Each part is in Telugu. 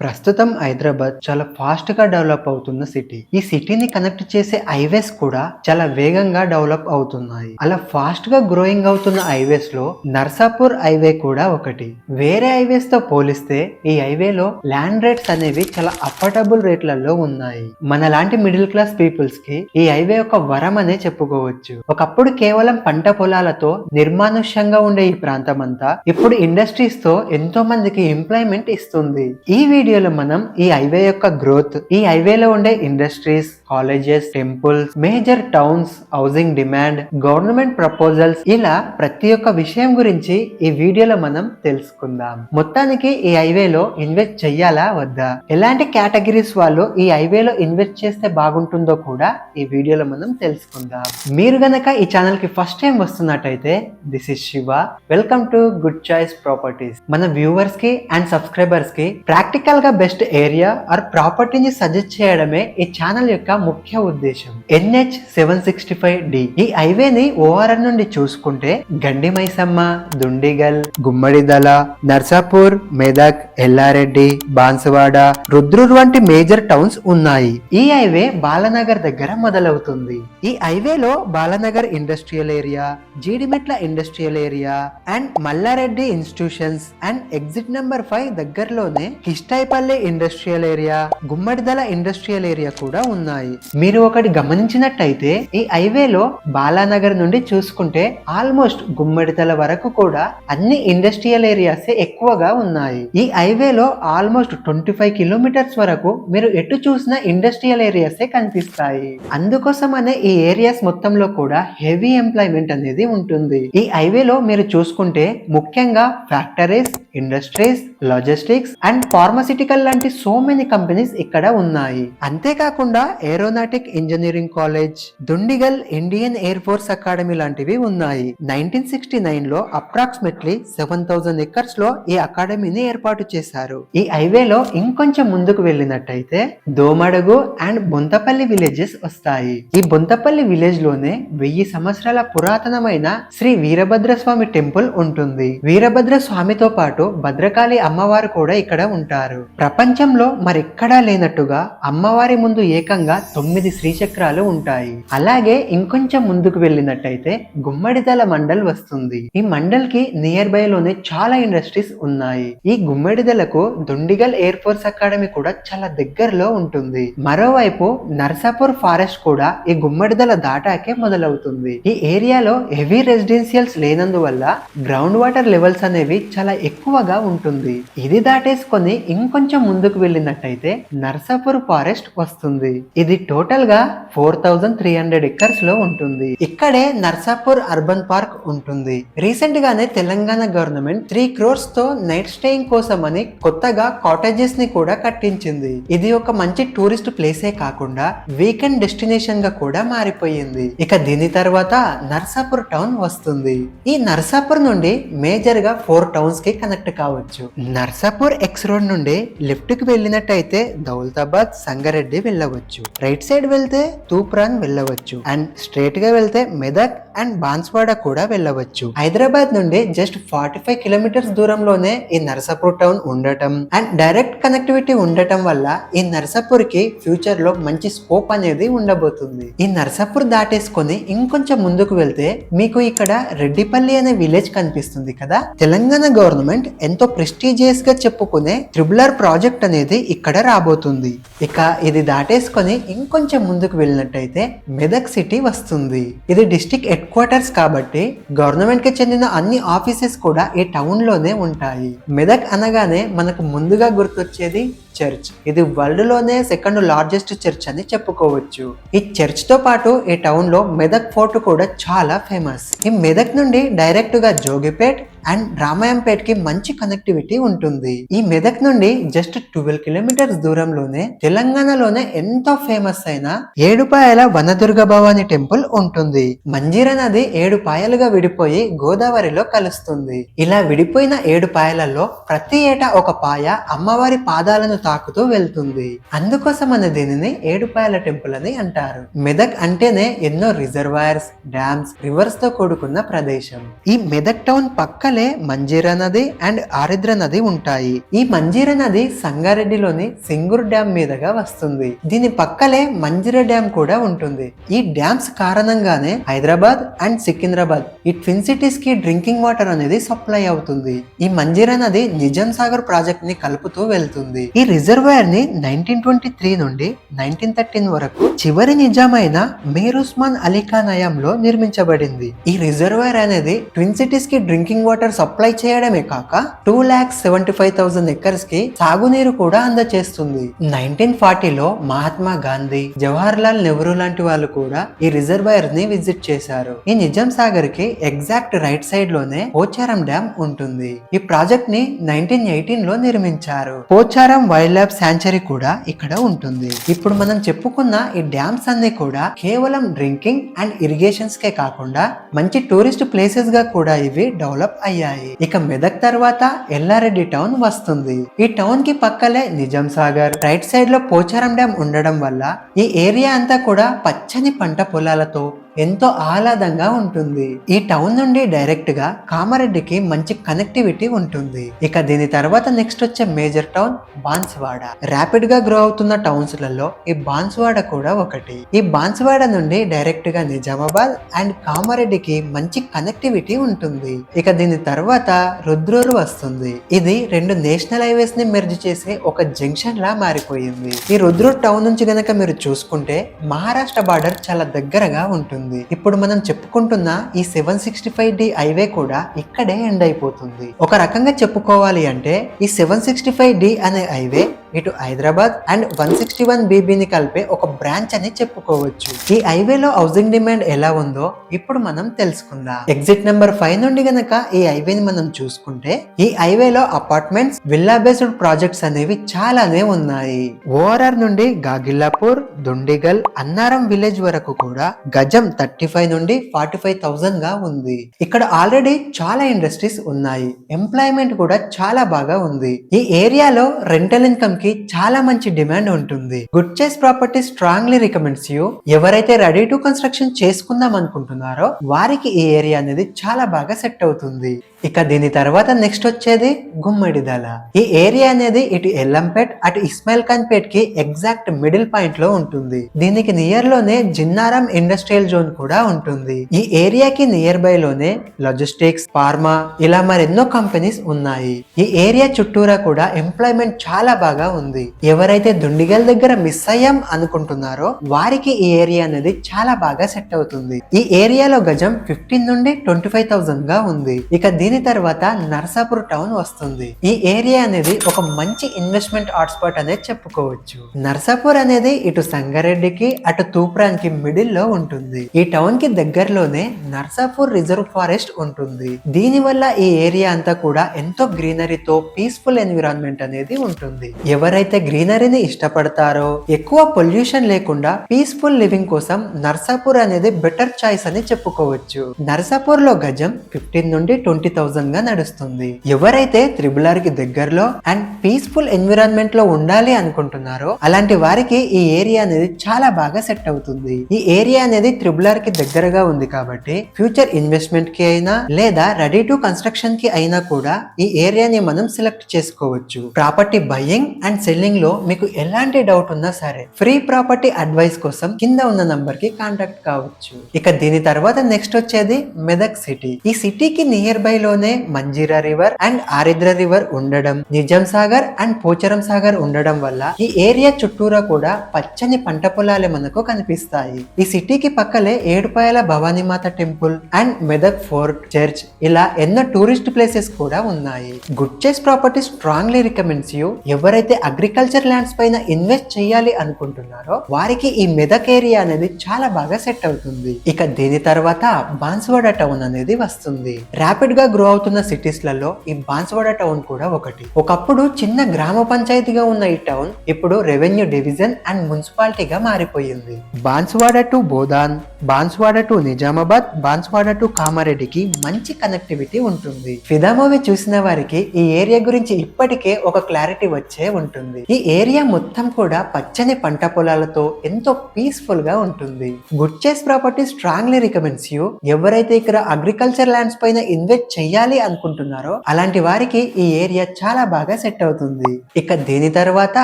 ప్రస్తుతం హైదరాబాద్ చాలా ఫాస్ట్ గా డెవలప్ అవుతున్న సిటీ. ఈ సిటీని కనెక్ట్ చేసే హైవేస్ కూడా చాలా వేగంగా డెవలప్ అవుతున్నాయి. అలా ఫాస్ట్ గా గ్రోయింగ్ అవుతున్న హైవేస్ లో నర్సాపూర్ హైవే కూడా ఒకటి. వేరే హైవేస్ తో పోలిస్తే ఈ హైవేలో ల్యాండ్ రేట్స్ అనేవి చాలా అఫోర్డబుల్ రేట్లలో ఉన్నాయి. మనలాంటి మిడిల్ క్లాస్ పీపుల్స్ కి ఈ హైవే ఒక వరం అనే చెప్పుకోవచ్చు. ఒకప్పుడు కేవలం పంట పొలాలతో నిర్మానుష్యంగా ఉండే ఈ ప్రాంతం అంతా ఇప్పుడు ఇండస్ట్రీస్ తో ఎంతో మందికి ఎంప్లాయ్మెంట్ ఇస్తుంది. ఈ వీడియోలో మనం ఈ హైవే యొక్క గ్రోత్, ఈ హైవేలో ఉండే industries, colleges, temples, major towns, housing demand, government proposals, ఇలా ప్రతి ఒక్క విషయం గురించి ఈ వీడియోలో మనం తెలుసుకుందాం. మొత్తానికి ఈ హైవేలో ఇన్వెస్ట్ చెయ్యాలా వద్దా, ఎలాంటి కేటగిరీస్ వాళ్ళు ఈ హైవేలో ఇన్వెస్ట్ చేస్తే బాగుంటుందో కూడా ఈ వీడియోలో మనం తెలుసుకుందాం. మీరు గనక ఈ ఛానల్ కి ఫస్ట్ టైం వస్తున్నట్టయితే this is Shiva. Welcome to good choice properties. మన వ్యూవర్స్ కి అండ్ సబ్స్క్రైబర్స్ కి ప్రాక్టికల్ గా బెస్ట్ ఏరియా ఆర్ ప్రాపర్టీని సజెస్ట్ చేయడమే ఈ ఛానల్ యొక్క ముఖ్య ఉద్దేశం. NH 765D ఈ హైవేని ఓఆర్ఆర్ నుండి చూసుకుంటే గండి మైసమ్మ, దుండిగల్, గుమ్మడిదల, నర్సాపూర్, మెదక్, ఎల్లారెడ్డి, బాన్సువాడ, రుద్రూర్ వంటి మేజర్ టౌన్స్ ఉన్నాయి. ఈ హైవే బాలనగర్ దగ్గర మొదలవుతుంది. ఈ హైవేలో Balanagar industrial area, Jeedimetla industrial area and Mallareddy institutions and exit number 5 దగ్గరలోనే Kishtaipally industrial area, Gummadidala industrial area కూడా ఉన్నాయి. మీరు ఒకటి గమనించినట్టయితే ఈ హైవేలో బాలానగర్ నుండి చూసుకుంటే ఆల్మోస్ట్ గుమ్మడిదల వరకు కూడా అన్ని ఇండస్ట్రియల్ ఏరియాస్ ఎక్కువగా ఉన్నాయి. ఈ హైవేలో ఆల్మోస్ట్ 25 కిలోమీటర్స్ వరకు మీరు ఎటు చూసినా ఇండస్ట్రియల్ ఏరియాస్ కనిపిస్తాయి. అందుకోసమనే ఈ ఏరియాస్ మొత్తంలో కూడా హెవీ ఎంప్లాయ్మెంట్ అనేది ఉంటుంది. ఈ హైవేలో మీరు చూసుకుంటే ముఖ్యంగా factories, industries, logistics and pharmaceutical లాంటి సో మెనీ కంపెనీస్ ఇక్కడ ఉన్నాయి. అంతేకాకుండా aeronautic engineering college, Dundigal Indian air force academy లాంటివి ఉన్నాయి. 1969 లో అప్రాక్సిమేట్లీ 7000 ఎకర్స్ లో ఈ అకాడమీని ఏర్పాటు చేశారు. ఈ హైవేలో ఇంకొంచెం ముందుకు వెళ్ళినట్టయితే దోమడుగు అండ్ బొంతపల్లి విలేజెస్ వస్తాయి. ఈ బొంతపల్లి విలేజ్ లోనే 1000 సంవత్సరాల పురాతనమైన శ్రీ వీరభద్ర స్వామి టెంపుల్ ఉంటుంది. వీరభద్ర స్వామితో పాటు భద్రకాళి అమ్మవారు కూడా ఇక్కడ ఉంటారు. ప్రపంచంలో మరెక్కడా లేనట్టుగా అమ్మవారి ముందు ఏకంగా 9 శ్రీచక్రాలు ఉంటాయి. అలాగే ఇంకొంచెం ముందుకు వెళ్ళినట్టయితే గుమ్మడిదల మండల్ వస్తుంది. ఈ మండల్ కి నియర్ బై లోనే చాలా ఇండస్ట్రీస్ ఉన్నాయి. ఈ గుమ్మడిదలకు దుండిగల్ ఎయిర్ ఫోర్స్ అకాడమీ కూడా చాలా దగ్గరలో ఉంటుంది. మరోవైపు నర్సాపూర్ ఫారెస్ట్ కూడా ఈ గుమ్మడిదల దాటాకే మొదలవుతుంది. ఈ ఏరియాలో హెవీ రెసిడెన్షియల్స్ లేనందువల్ల గ్రౌండ్ వాటర్ లెవెల్స్ అనేవి చాలా ఎక్కువగా ఉంటుంది. ఇది దాటేసుకొని ఇంకొంచెం ముందుకు వెళ్ళినట్టయితే నర్సాపూర్ ఫారెస్ట్ వస్తుంది. ఇది టోటల్ గా 4300 ఎకర్స్ లో ఉంటుంది. ఇక్కడే నర్సాపూర్ అర్బన్ పార్క్ ఉంటుంది. రీసెంట్ గానే తెలంగాణ గవర్నమెంట్ 3 crores తో నైట్ స్టేయింగ్ కోసం అని కొత్తగా కాటేజెస్ ని కూడా కట్టించింది. ఇది ఒక మంచి టూరిస్ట్ ప్లేసే కాకుండా వీకెండ్ డెస్టినేషన్ గా కూడా మారిపోయింది. ఇక దీని తర్వాత నర్సాపూర్ టౌన్ వస్తుంది. ఈ నర్సాపూర్ నుండి మేజర్ గా 4 టౌన్స్ కి కనెక్ట్ కావచ్చు. నర్సాపూర్ ఎక్స్ రోడ్ నుండి లెఫ్ట్ కి వెళ్ళినట్టయితే దౌలతాబాద్, సంగారెడ్డి వెళ్ళవచ్చు. రైట్ సైడ్ వెళ్తే తూప్రాన్ వెళ్ళవచ్చు అండ్ స్ట్రేట్ గా వెళ్తే మెదక్ అండ్ బాన్స్వాడ కూడా వెళ్ళవచ్చు. హైదరాబాద్ నుండి జస్ట్ 45 కిలోమీటర్స్ దూరంలోనే ఈ నర్సాపూర్ టౌన్ ఉండటం అండ్ డైరెక్ట్ కనెక్టివిటీ ఉండటం వల్ల ఈ నర్సాపూర్ కి ఫ్యూచర్ లో మంచి స్కోప్ అనేది ఉండబోతుంది. ఈ నర్సాపూర్ దాటేసుకొని ఇంకొంచెం ముందుకు వెళ్తే మీకు ఇక్కడ రెడ్డిపల్లి అనే విలేజ్ కనిపిస్తుంది కదా. తెలంగాణ గవర్నమెంట్ ఎంతో ప్రెస్టీజియస్ గా చెప్పుకునే త్రిబులర్ ప్రాజెక్ట్ అనేది ఇక్కడ రాబోతుంది. ఇక ఇది దాటేసుకొని ఇంకొంచెం ముందుకు వెళ్ళినట్టయితే మెదక్ సిటీ వస్తుంది. ఇది డిస్ట్రిక్ట్ హెడ్ క్వార్టర్స్ కాబట్టి గవర్నమెంట్ కి చెందిన అన్ని ఆఫీసెస్ కూడా ఈ టౌన్ లోనే ఉంటాయి. మెదక్ అనగానే మనకు ముందుగా గుర్తొచ్చేది చర్చ్. ఇది వరల్డ్ లోనే 2nd లార్జెస్ట్ చర్చ్ అని చెప్పుకోవచ్చు. ఈ చర్చ్ తో పాటు ఈ టౌన్ లో మెదక్ ఫోర్ట్ కూడా చాలా ఫేమస్. ఈ మెదక్ నుండి డైరెక్ట్ గా జోగిపేట్ అండ్ రామాయంపేట్ కి మంచి కనెక్టివిటీ ఉంటుంది. ఈ మెదక్ నుండి జస్ట్ 12 కిలోమీటర్స్ దూరంలోనే తెలంగాణలోనే ఎంతో ఫేమస్ అయిన ఏడుపాయల వనదుర్గ భవాని టెంపుల్ ఉంటుంది. మంజీర నది 7 పాయలుగా విడిపోయి గోదావరిలో కలుస్తుంది. ఇలా విడిపోయిన 7 పాయలలో ప్రతి ఏటా ఒక పాయ అమ్మవారి పాదాలను తాకుతూ వెళ్తుంది. అందుకోసం అనే దీనిని ఏడుపాయల టెంపుల్ అని అంటారు. మెదక్ అంటేనే ఎన్నో రిజర్వాయర్స్, డ్యామ్స్, రివర్స్ తో కూడుకున్న ప్రదేశం. ఈ మెదక్ టౌన్ పక్కలే మంజీరా నది అండ్ ఆరిద్ర నది ఉంటాయి. ఈ మంజీరా నది సంగారెడ్డిలోని సింగూర్ డ్యామ్ మీదుగా వస్తుంది. దీని పక్కలే మంజీరా డ్యామ్ కూడా ఉంటుంది. ఈ డ్యామ్స్ కారణంగానే హైదరాబాద్ అండ్ సికింద్రాబాద్ ఈ ట్విన్ సిటీస్ కి డ్రింకింగ్ వాటర్ అనేది సప్లై అవుతుంది. ఈ మంజీరా నది నిజాం సాగర్ ప్రాజెక్ట్ ని కలుపుతూ వెళ్తుంది. ఈ రిజర్వాయర్ ని 1923 నుండి 1913 వరకు చివరి నిజామైన మీర్ ఉస్మాన్ అలీ ఖాన్ హయాంలో నిర్మించబడింది. ఈ రిజర్వాయర్ అనేది ట్విన్ సిటీస్ కి డ్రింకింగ్ వాటర్ సప్లై చేయడమే కాక 2,75,000 ఎకర్స్ కి సాగునీరు కూడా అందజేస్తుంది. 1940లో మహాత్మా గాంధీ, జవహర్ లాల్ నెహ్రూ లాంటి వాళ్ళు కూడా ఈ రిజర్వాయర్ ని విజిట్ చేశారు. ఈ నిజాం సాగర్ కి ఎగ్జాక్ట్ రైట్ సైడ్ లోనే పోచారం డ్యామ్ ఉంటుంది. ఈ ప్రాజెక్ట్ ని 1918 లో నిర్మించారు. పోచారం వైల్డ్ లైఫ్ శాంచురీ కూడా ఇక్కడ ఉంటుంది. ఇప్పుడు మనం చెప్పుకున్న ఈ డ్యామ్స్ అన్ని కూడా కేవలం డ్రింకింగ్ అండ్ ఇరిగేషన్స్ కే కాకుండా మంచి టూరిస్ట్ ప్లేసెస్ గా కూడా ఇవి డెవలప్ అయ్యాయి. ఇక మెదక్ తర్వాత ఎల్లారెడ్డి టౌన్ వస్తుంది. ఈ టౌన్ కి పక్కలే నిజాం సాగర్, రైట్ సైడ్ లో పోచారం డ్యామ్ ఉండడం వల్ల ఈ ఏరియా అంతా కూడా పచ్చని పంట పొలాలతో ఎంతో ఆహ్లాదంగా ఉంటుంది. ఈ టౌన్ నుండి డైరెక్ట్ గా కామారెడ్డికి మంచి కనెక్టివిటీ ఉంటుంది. ఇక దీని తర్వాత నెక్స్ట్ వచ్చే మేజర్ టౌన్ బాన్సువాడ. ర్యాపిడ్ గా గ్రో అవుతున్న టౌన్స్ లలో ఈ బాన్సువాడ కూడా ఒకటి. ఈ బాన్సువాడ నుండి డైరెక్ట్ గా నిజామాబాద్ అండ్ కామారెడ్డికి మంచి కనెక్టివిటీ ఉంటుంది. ఇక దీని తర్వాత రుద్రూరు వస్తుంది. ఇది రెండు నేషనల్ హైవేస్ ని మెర్జ్ చేసే ఒక జంక్షన్ లా మారిపోయింది. ఈ రుద్రూర్ టౌన్ నుంచి గనక మీరు చూసుకుంటే మహారాష్ట్ర బార్డర్ చాలా దగ్గరగా ఉంటుంది. ఇప్పుడు మనం చెప్పుకుంటున్న ఈ 765D హైవే కూడా ఇక్కడే ఎండ్ అయిపోతుంది. ఒక రకంగా చెప్పుకోవాలి అంటే ఈ 765D అనే హైవే ఇటు హైదరాబాద్ అండ్ 161BB ని కలిపే ఒక బ్రాంచ్ అని చెప్పుకోవచ్చు. ఈ హైవేలో హౌసింగ్ డిమాండ్ ఎలా ఉందో ఇప్పుడు మనం తెలుసుకుందాం. ఎగ్జిట్ నెంబర్ 5 నుండి గనక ఈ హైవేని మనం చూసుకుంటే ఈ హైవేలో అపార్ట్మెంట్స్, విల్లా బేస్డ్ ప్రాజెక్ట్స్ అనేవి చాలానే ఉన్నాయి. ఓఆర్ఆర్ నుండి గాగిల్లాపూర్, దుండిగల్, అన్నారం విలేజ్ వరకు కూడా గజం 35 నుండి 45,000 గా ఉంది. ఇక్కడ ఆల్రెడీ చాలా ఇండస్ట్రీస్ ఉన్నాయి. ఎంప్లాయ్మెంట్ కూడా చాలా బాగా ఉంది. ఈ ఏరియాలో రెంటల్ ఇన్కమ్ కి చాలా మంచి డిమాండ్ ఉంటుంది. Good choice property strongly recommends you. ఎవరైతే రెడీ టు కన్స్ట్రక్షన్ చేసుకుందాం అనుకుంటున్నారో వారికి ఈ ఏరియా అనేది చాలా బాగా సెట్ అవుతుంది. ఇక దీని తర్వాత నెక్స్ట్ వచ్చేది గుమ్మడిదల. ఈ ఏరియా అనేది ఇటు ఎల్లంపేట్ అటు ఇస్మాయిల్ ఖాన్ పేట్ కి ఎగ్జాక్ట్ మిడిల్ పాయింట్ లో ఉంటుంది. దీనికి నియర్ లోనే జిన్నారం ఇండస్ట్రియల్ జోన్ కూడా ఉంటుంది. ఈ ఏరియాకి నియర్ బై లోనే లాజిస్టిక్స్, ఫార్మా ఇలా మరెన్నో కంపెనీస్ ఉన్నాయి. ఈ ఏరియా చుట్టూరా కూడా ఎంప్లాయ్మెంట్ చాలా బాగా ఉంది. ఎవరైతే దుండిగల్ దగ్గర మిస్ అయ్యాం అనుకుంటున్నారో వారికి ఈ ఏరియా అనేది చాలా బాగా సెట్ అవుతుంది. ఈ ఏరియాలో గజం 15 నుండి 25,000 గా ఉంది. ఇక దీని తర్వాత నర్సాపూర్ టౌన్ వస్తుంది. ఈ ఏరియా అనేది ఒక మంచి ఇన్వెస్ట్మెంట్ హాట్స్పాట్ అనేది చెప్పుకోవచ్చు. నర్సాపూర్ అనేది ఇటు సంగారెడ్డికి అటు తూప్రాన్కి మిడిల్ లో ఉంటుంది. ఈ టౌన్ కి దగ్గరలోనే నర్సాపూర్ రిజర్వ్ ఫారెస్ట్ ఉంటుంది. దీని వల్ల ఈ ఏరియా అంతా కూడా ఎంతో గ్రీనరీతో పీస్ఫుల్ ఎన్విరాన్మెంట్ అనేది ఉంటుంది. ఎవరైతే గ్రీనరీని ఇష్టపడతారో, ఎక్కువ పొల్యూషన్ లేకుండా పీస్ఫుల్ లివింగ్ కోసం నర్సాపూర్ అనేది బెటర్ చాయిస్ అని చెప్పుకోవచ్చు. నర్సాపూర్ లో గజం 15 నుండి 20,000 గా నడుస్తుంది. ఎవరైతే త్రిబుల్ కి దగ్గరలో అండ్ పీస్ఫుల్ ఎన్విరాన్మెంట్ లో ఉండాలి అనుకుంటున్నారో అలాంటి వారికి ఈ ఏరియా అనేది చాలా బాగా సెట్ అవుతుంది. ఈ ఏరియా అనేది త్రిబుల్ కి దగ్గరగా ఉంది కాబట్టి ఫ్యూచర్ ఇన్వెస్ట్మెంట్ కి అయినా లేదా రెడీ టు కన్స్ట్రక్షన్ కి అయినా కూడా ఈ ఏరియాని మనం సెలెక్ట్ చేసుకోవచ్చు. ప్రాపర్టీ బయింగ్ అండ్ సెల్లింగ్ లో మీకు ఎలాంటి డౌట్ ఉన్నా సరే ఫ్రీ ప్రాపర్టీ అడ్వైస్ కోసం కింద ఉన్న నంబర్ కి కాంటాక్ట్ కావచ్చు. ఇక దీని తర్వాత నెక్స్ట్ వచ్చేది మెదక్ సిటీ. ఈ సిటీకి నియర్ బై లోనే మంజీరా రివర్ అండ్ ఆరిద్ర రివర్ ఉండడం, నిజాం సాగర్ అండ్ పోచారం సాగర్ ఉండడం వల్ల ఈ ఏరియా చుట్టూరా కూడా పచ్చని పంట పొలాలే మనకు కనిపిస్తాయి. ఈ సిటీకి పక్కలే Edupayala Bhavanimata temple and Medak fort, church ఇలా ఎన్నో టూరిస్ట్ ప్లేసెస్ కూడా ఉన్నాయి. Good choice property strongly recommends you. ఎవరైతే అగ్రికల్చర్ ల్యాండ్స్ పైన ఇన్వెస్ట్ చేయాలి అనుకుంటున్నారో వారికి ఈ మెదక్ ఏరియా అనేది చాలా బాగా సెట్ అవుతుంది. ఇక దీని తర్వాత బాన్సువాడ టౌన్ అనేది వస్తుంది. ర్యాపిడ్ గా గ్రో అవుతున్న సిటీస్ లలో ఈ బాన్సువాడ టౌన్ కూడా ఒకటి. ఒకప్పుడు చిన్న గ్రామ పంచాయతీగా ఉన్న ఈ టౌన్ ఇప్పుడు రెవెన్యూ డివిజన్ అండ్ మున్సిపాలిటీగా మారిపోయింది. Banswada to Bodhan, Banswada to Nizamabad, Banswada to కామారెడ్డికి మంచి కనెక్టివిటీ ఉంటుంది. ఫిదా మూవీ చూసిన వారికి ఈ ఏరియా గురించి ఇప్పటికే ఒక క్లారిటీ వచ్చే ఉంటుంది. ఈ ఏరియా మొత్తం కూడా పచ్చని పంట పొలాలతో ఎంతో పీస్ఫుల్ గా ఉంటుంది. గుడ్ చేస్ ప్రాపర్టీ స్ట్రాంగ్లీ రికమెండ్స్ యూ. ఎవరైతే ఇక్కడ అగ్రికల్చర్ ల్యాండ్స్ పైన ఇన్వెస్ట్ చేయాలి అనుకుంటున్నారో అలాంటి వారికి ఈ ఏరియా చాలా బాగా సెట్ అవుతుంది. ఇక దీని తర్వాత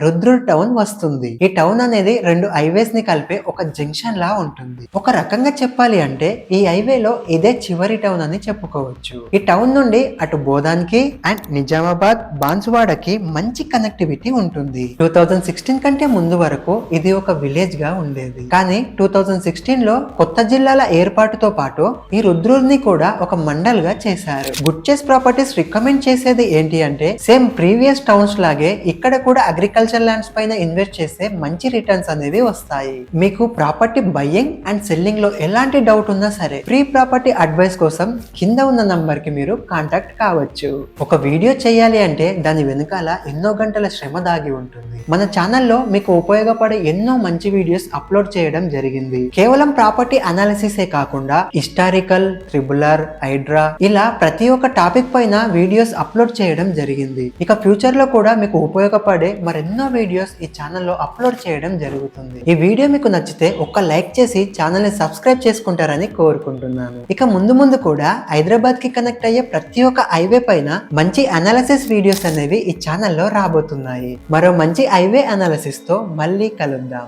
రుద్రూర్ టౌన్ వస్తుంది. ఈ టౌన్ అనేది రెండు హైవేస్ ని కలిపే ఒక జంక్షన్ లా ఉంటుంది. ఒక రకంగా చెప్పాలి అంటే ఈ హైవేలో ఇదే చివరి టౌన్ అని చెప్పుకోవచ్చు. ఈ టౌన్ నుండి అటు బోధాన్కి అండ్ నిజామాబాద్, బాన్సువాడకి మంచి కనెక్టివిటీ ఉంటుంది. 2016 కంటే ముందు వరకు ఇది ఒక విలేజ్ గా ఉండేది. కానీ 2016 లో కొత్త జిల్లాల ఏర్పాటుతో పాటు ఈ రుద్రూర్ ని కూడా ఒక మండల్ గా చేశారు. గుడ్ చేస్ ప్రాపర్టీస్ రికమెండ్ చేసేది ఏంటి అంటే సేమ్ ప్రీవియస్ టౌన్స్ లాగే ఇక్కడ కూడా అగ్రికల్చర్ ల్యాండ్స్ పైన ఇన్వెస్ట్ చేస్తే మంచి రిటర్న్స్ అనేవి వస్తాయి. మీకు ప్రాపర్టీ బయ్యింగ్ అండ్ సెల్లింగ్ లో ఎలాంటి డౌట్ ఉన్నా సరే ఫ్రీ ప్రాపర్టీ అడ్వైస్ కోసం కింద ఉన్న నంబర్ కి మీరు కాంటాక్ట్ కావచ్చు. ఒక వీడియో చేయాలి అంటే దాని వెనుకాల ఎన్నో గంటల శ్రమ దాగి ఉంటుంది. మన ఛానల్లో మీకు ఉపయోగపడే ఎన్నో మంచి వీడియోస్ అప్లోడ్ చేయడం జరిగింది. కేవలం ప్రాపర్టీ అనాలిసిసే కాకుండా హిస్టారికల్, ట్రిబులర్, హైడ్రా ఇలా ప్రతి ఒక్క టాపిక్ పైన వీడియోస్ అప్లోడ్ చేయడం జరిగింది. ఇక ఫ్యూచర్ లో కూడా మీకు ఉపయోగపడే మరెన్నో వీడియోస్ ఈ ఛానల్లో అప్లోడ్ చేయడం జరుగుతుంది. ఈ వీడియో మీకు నచ్చితే ఒక్క లైక్ చేసి ఛానల్ ని సబ్స్క్రైబ్ చేసుకుంటారని కోరుకుంటున్నాను. ఇక ముందు ముందు కూడా హైదరాబాద్ కి కనెక్ట్ అయ్యే ప్రతి ఒక్క హైవే పైన మంచి అనాలిసిస్ వీడియోస్ అనేవి ఈ ఛానల్లో రాబోతున్నాయి. మరో మంచి హైవే అనాలిసిస్ తో మళ్ళీ కలుద్దాం.